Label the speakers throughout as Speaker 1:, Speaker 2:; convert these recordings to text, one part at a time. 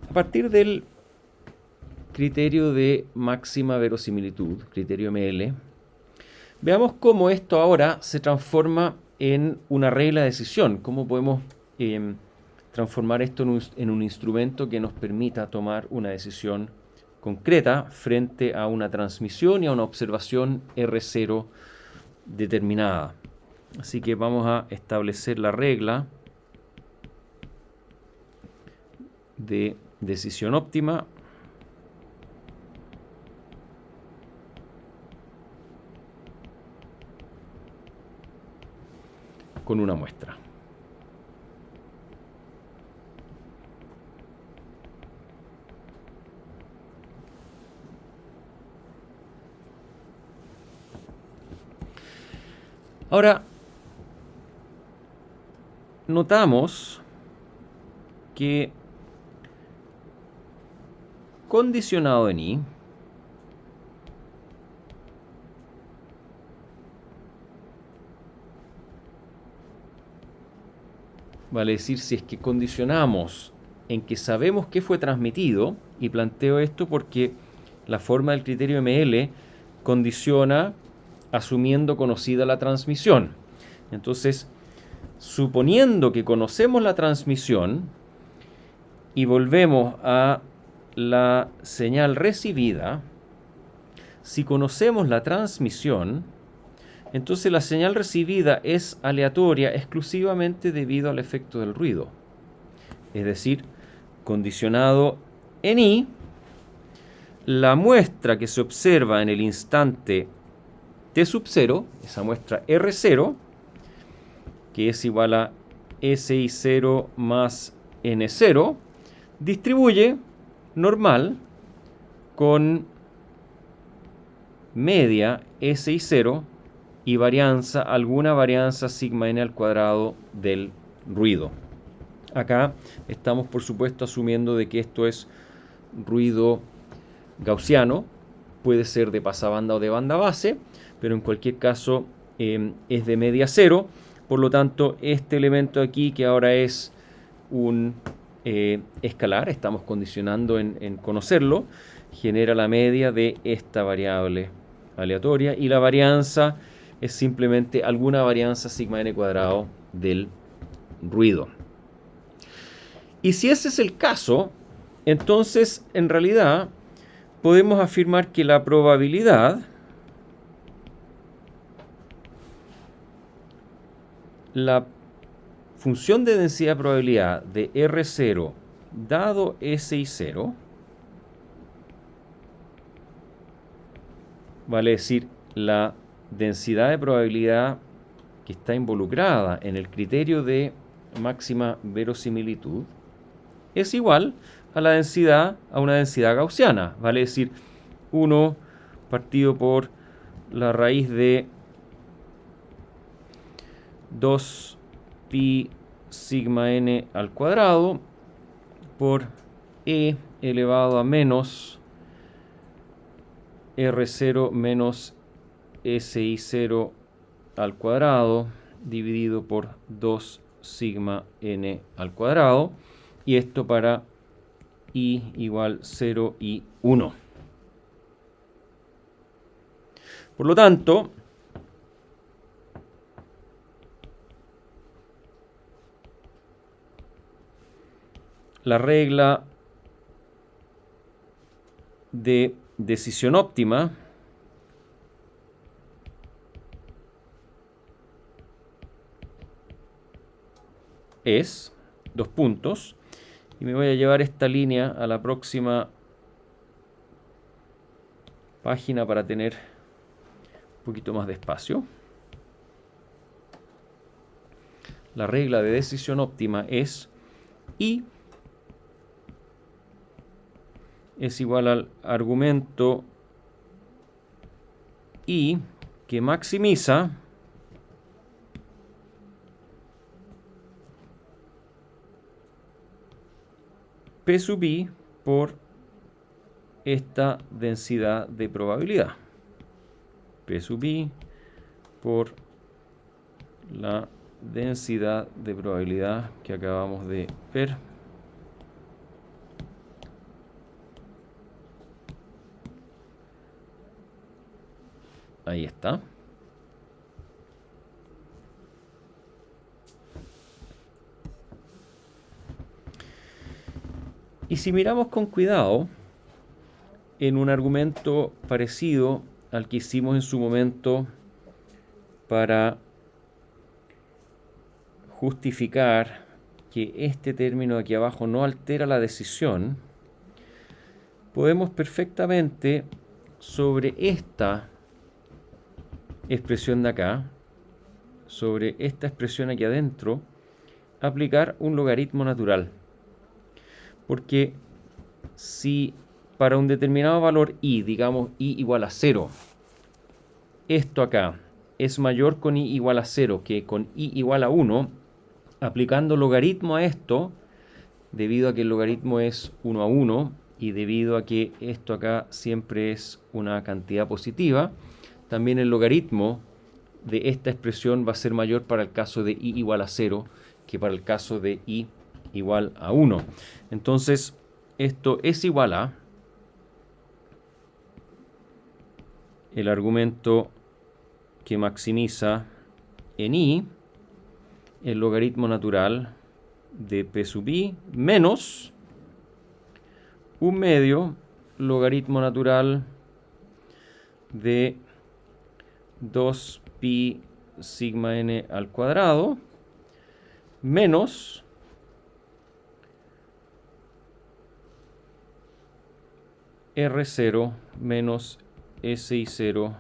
Speaker 1: A partir del criterio de máxima verosimilitud, criterio ML, veamos cómo esto ahora se transforma en una regla de decisión. Cómo podemos transformar esto en un instrumento que nos permita tomar una decisión concreta frente a una transmisión y a una observación R0 determinada. Así que vamos a establecer la regla de decisión óptima con una muestra. Ahora, notamos que condicionado en I, vale decir, si es que condicionamos en que sabemos qué fue transmitido, y planteo esto porque la forma del criterio ML condiciona asumiendo conocida la transmisión. Entonces, suponiendo que conocemos la transmisión y volvemos a la señal recibida, si conocemos la transmisión, entonces la señal recibida es aleatoria exclusivamente debido al efecto del ruido. Es decir, condicionado en I, la muestra que se observa en el instante T sub 0, esa muestra R0, que es igual a SI0 más N0, distribuye normal con media SI0 y varianza, alguna varianza sigma n al cuadrado del ruido. Acá estamos, por supuesto, asumiendo de que esto es ruido gaussiano, puede ser de pasabanda o de banda base, pero en cualquier caso es de media cero. Por lo tanto, este elemento aquí, que ahora es un escalar, estamos condicionando en conocerlo, genera la media de esta variable aleatoria, y la varianza es simplemente alguna varianza sigma n cuadrado del ruido. Y si ese es el caso, entonces en realidad podemos afirmar que la probabilidad, la función de densidad de probabilidad de R0 dado SI0, vale decir, la densidad de probabilidad que está involucrada en el criterio de máxima verosimilitud, es igual a la densidad, a una densidad gaussiana, vale decir, 1 partido por la raíz de 2 pi sigma n al cuadrado por e elevado a menos R0 menos SI0 al cuadrado dividido por 2 sigma n al cuadrado, y esto para i igual 0 y 1. Por lo tanto, la regla de decisión óptima es, dos puntos, y me voy a llevar esta línea a la próxima página para tener un poquito más de espacio. La regla de decisión óptima es I es igual al argumento I que maximiza P sub I por esta densidad de probabilidad. P sub I por la densidad de probabilidad que acabamos de ver Ahí está. Y si miramos con cuidado, en un argumento parecido al que hicimos en su momento para justificar que este término de aquí abajo no altera la decisión, podemos perfectamente sobre esta expresión de acá, sobre esta expresión aquí adentro, aplicar un logaritmo natural. Porque si para un determinado valor i, digamos i igual a 0, esto acá es mayor con i igual a 0 que con i igual a 1, aplicando logaritmo a esto, debido a que el logaritmo es 1 a 1 y debido a que esto acá siempre es una cantidad positiva, también el logaritmo de esta expresión va a ser mayor para el caso de i igual a 0 que para el caso de i igual a 1. Entonces, esto es igual a el argumento que maximiza en i el logaritmo natural de p sub i menos un medio logaritmo natural de 2pi sigma n al cuadrado menos R0 menos SI0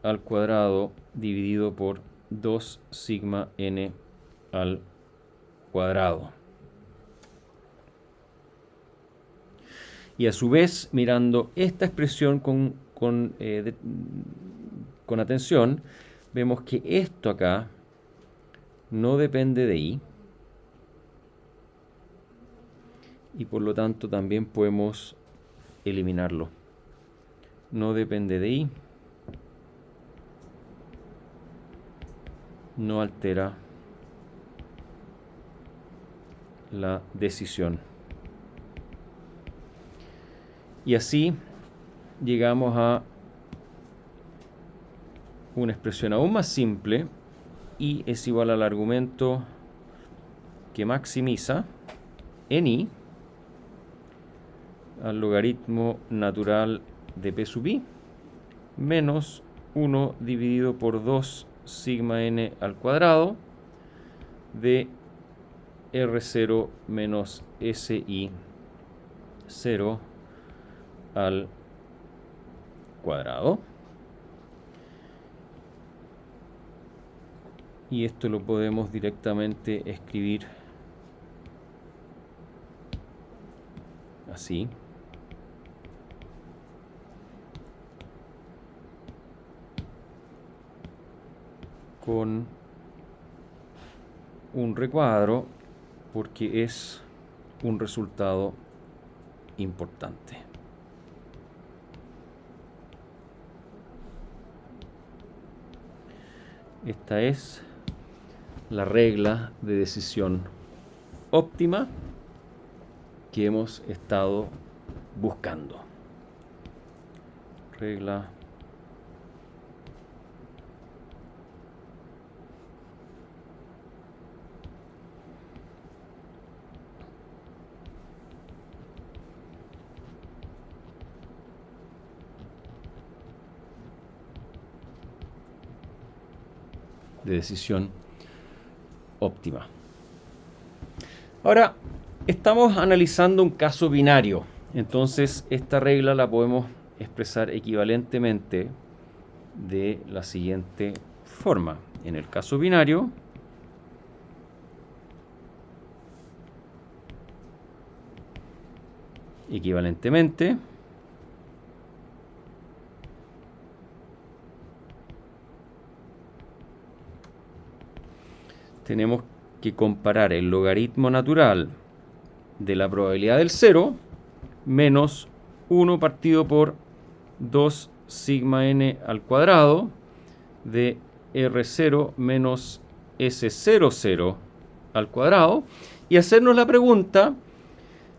Speaker 1: al cuadrado dividido por 2 sigma n al cuadrado. Y a su vez, mirando esta expresión con atención, vemos que esto acá no depende de i. Y por lo tanto también podemos eliminarlo. No depende de i. No altera la decisión. Y así llegamos a una expresión aún más simple. I es igual al argumento que maximiza en i al logaritmo natural de p sub i menos 1 dividido por 2 sigma n al cuadrado de R0 menos SI0 al cuadrado. Y esto lo podemos directamente escribir así. Con un recuadro porque es un resultado importante. Esta es la regla de decisión óptima que hemos estado buscando. Regla de decisión óptima. Ahora, estamos analizando un caso binario. Entonces, esta regla la podemos expresar equivalentemente de la siguiente forma. En el caso binario, equivalentemente, tenemos que comparar el logaritmo natural de la probabilidad del 0 menos 1 partido por 2 sigma n al cuadrado de R0 menos S00 al cuadrado y hacernos la pregunta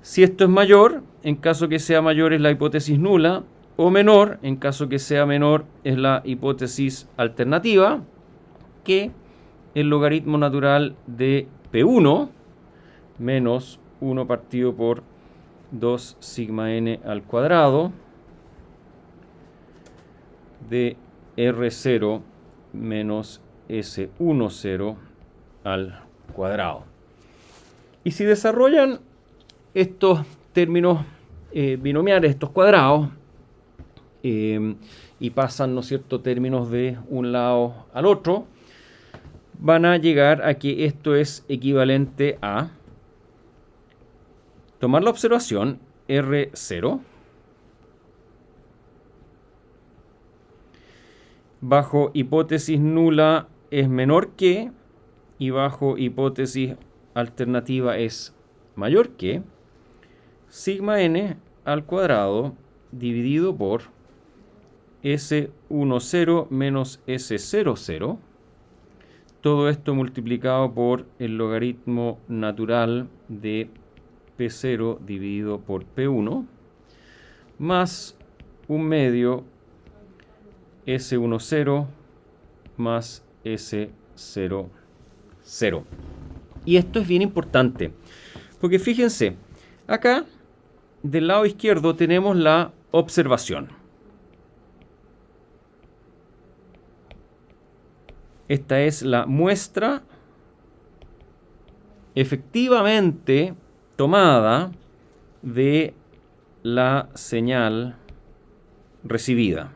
Speaker 1: si esto es mayor, en caso que sea mayor es la hipótesis nula, o menor. En caso que sea menor, es la hipótesis alternativa, que el logaritmo natural de P1 menos 1 partido por 2 sigma n al cuadrado de R0 menos S10 al cuadrado. Y si desarrollan estos términos binomiales, estos cuadrados, y pasan, ¿no es cierto?, términos de un lado al otro, van a llegar a que esto es equivalente a tomar la observación R0 bajo hipótesis nula es menor que, y bajo hipótesis alternativa es mayor que, sigma n al cuadrado dividido por S10 menos S00, todo esto multiplicado por el logaritmo natural de P0 dividido por P1, más un medio S10 más S00. Y esto es bien importante, porque fíjense, acá del lado izquierdo tenemos la observación. Esta es la muestra efectivamente tomada de la señal recibida.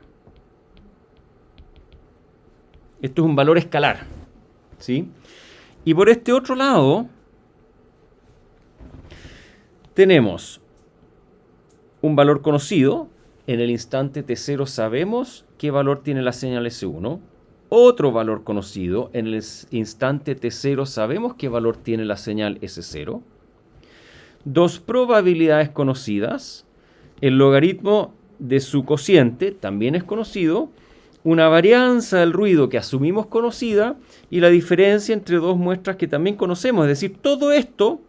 Speaker 1: Esto es un valor escalar, ¿sí? Y por este otro lado tenemos un valor conocido. En el instante t0 sabemos qué valor tiene la señal S1. Otro valor conocido. En el instante t0 sabemos qué valor tiene la señal S0. Dos probabilidades conocidas. El logaritmo de su cociente también es conocido. Una varianza del ruido que asumimos conocida y la diferencia entre dos muestras que también conocemos. Es decir, todo esto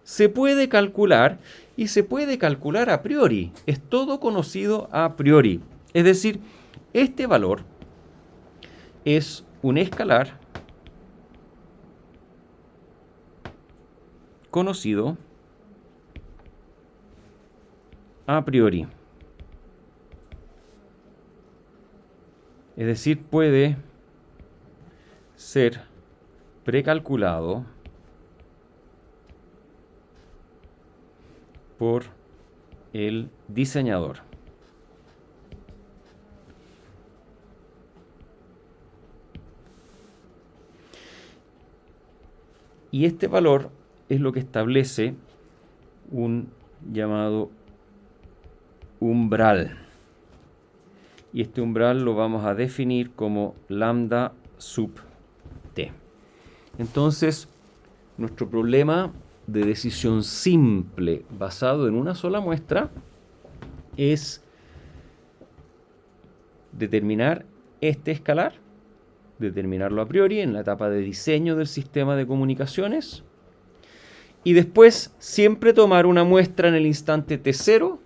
Speaker 1: se puede calcular y se puede calcular a priori. Es todo conocido a priori. Es decir, este valor es un escalar conocido a priori. Es decir, puede ser precalculado por el diseñador. Y este valor es lo que establece un llamado umbral. Y este umbral lo vamos a definir como lambda sub t. Entonces, nuestro problema de decisión simple basado en una sola muestra es determinar este escalar, determinarlo a priori en la etapa de diseño del sistema de comunicaciones, y después siempre tomar una muestra en el instante t0,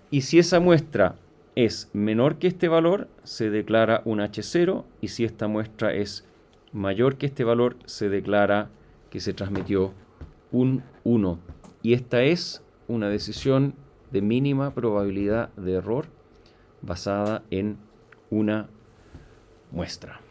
Speaker 1: y si esa muestra es menor que este valor, se declara un H0, y si esta muestra es mayor que este valor, se declara que se transmitió un 1. Y esta es una decisión de mínima probabilidad de error basada en una muestra.